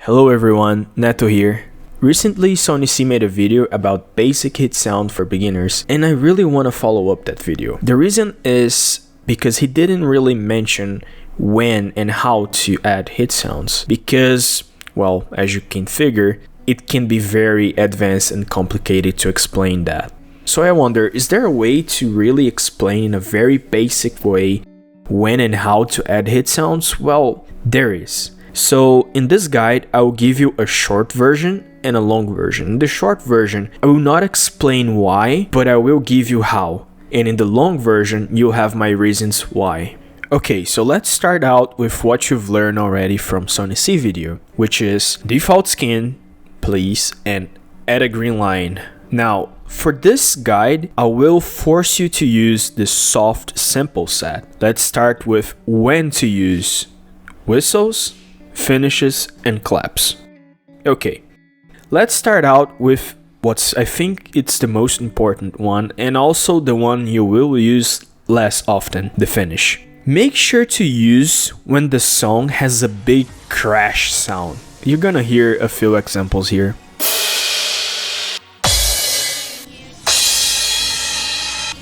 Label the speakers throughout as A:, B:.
A: Hello everyone, Neto here. Recently, SonnyC made a video about basic hit sound for beginners, and I really want to follow up that video. The reason is because he didn't really mention when and how to add hit sounds, because, well, as you can figure, it can be very advanced and complicated to explain that. So I wonder, is there a way to really explain in a very basic way when and how to add hit sounds? Well, there is. So in this guide, I will give you a short version and a long version. In the short version, I will not explain why, but I will give you how. And in the long version, you'll have my reasons why. Okay, so let's start out with what you've learned already from SonnyC video, which is default skin, please, and add a green line. Now, for this guide, I will force you to use the soft sample set. Let's start with when to use whistles, finishes, and claps. Okay, let's start out with I think it's the most important one, and also the one you will use less often, the finish. Make sure to use when the song has a big crash sound. You're gonna hear a few examples here.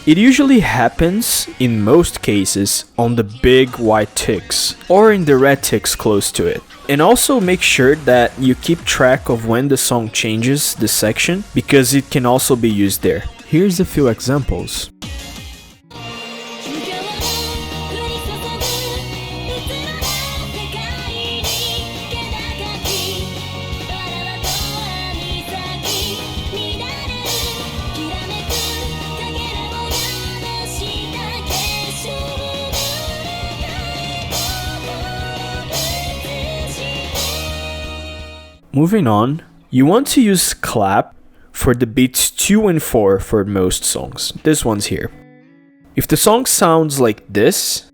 A: It usually happens, in most cases, on the big white ticks, or in the red ticks close to it. And also make sure that you keep track of when the song changes the section, because it can also be used there. Here's a few examples. Moving on, you want to use clap for the beats 2 and 4 for most songs. This one's here. If the song sounds like this,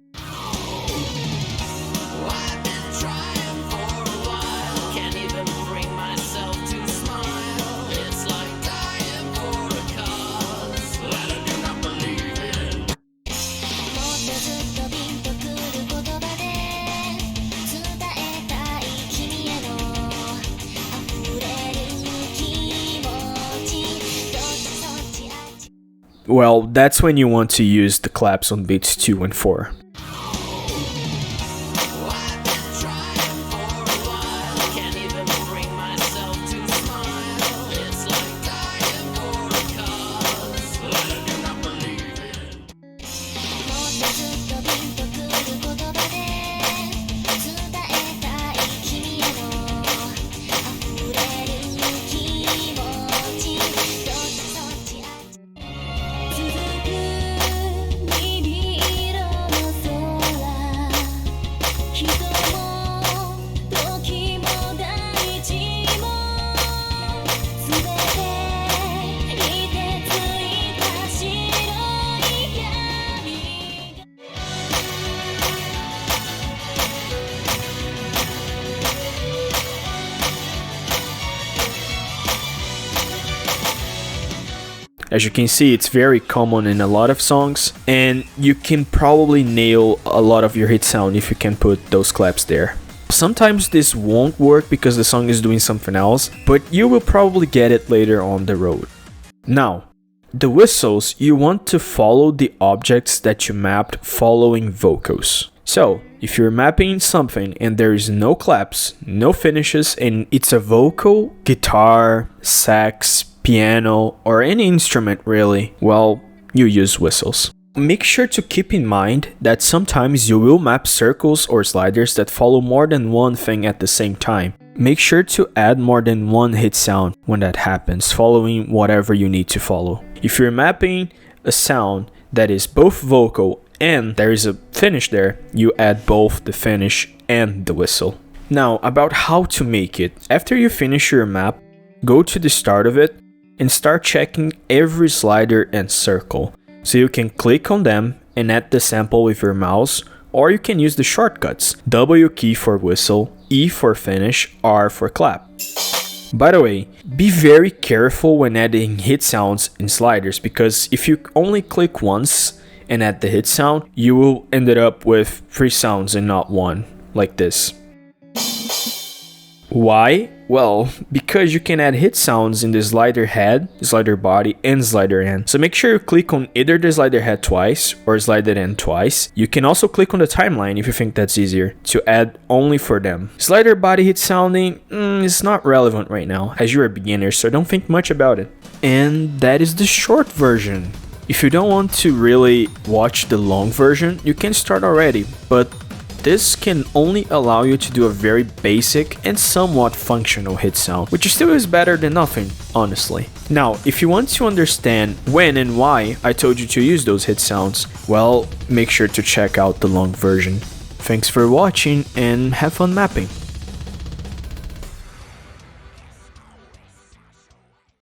A: well, that's when you want to use the claps on beats 2 and 4. As you can see, it's very common in a lot of songs, and you can probably nail a lot of your hit sound if you can put those claps there. Sometimes this won't work because the song is doing something else, but you will probably get it later on the road. Now, the whistles, you want to follow the objects that you mapped following vocals. So, if you're mapping something and there is no claps, no finishes, and it's a vocal, guitar, sax, piano, or any instrument really, well, you use whistles. Make sure to keep in mind that sometimes you will map circles or sliders that follow more than one thing at the same time. Make sure to add more than one hit sound when that happens, following whatever you need to follow. If you're mapping a sound that is both vocal and there is a finish there, you add both the finish and the whistle. Now, about how to make it. After you finish your map, go to the start of it and start checking every slider and circle. So you can click on them and add the sample with your mouse, or you can use the shortcuts. W key for whistle, E for finish, R for clap. By the way, be very careful when adding hit sounds in sliders, because if you only click once and add the hit sound, you will end up with 3 sounds and not one, like this. Why? Well, because you can add hit sounds in the slider head, slider body, and slider end. So make sure you click on either the slider head twice or slider end twice. You can also click on the timeline if you think that's easier to add only for them. Slider body hit sounding is not relevant right now as you're a beginner, so don't think much about it. And that is the short version. If you don't want to really watch the long version, you can start already, but this can only allow you to do a very basic and somewhat functional hit sound, which still is better than nothing, honestly. Now, if you want to understand when and why I told you to use those hit sounds, well, make sure to check out the long version. Thanks for watching and have fun mapping.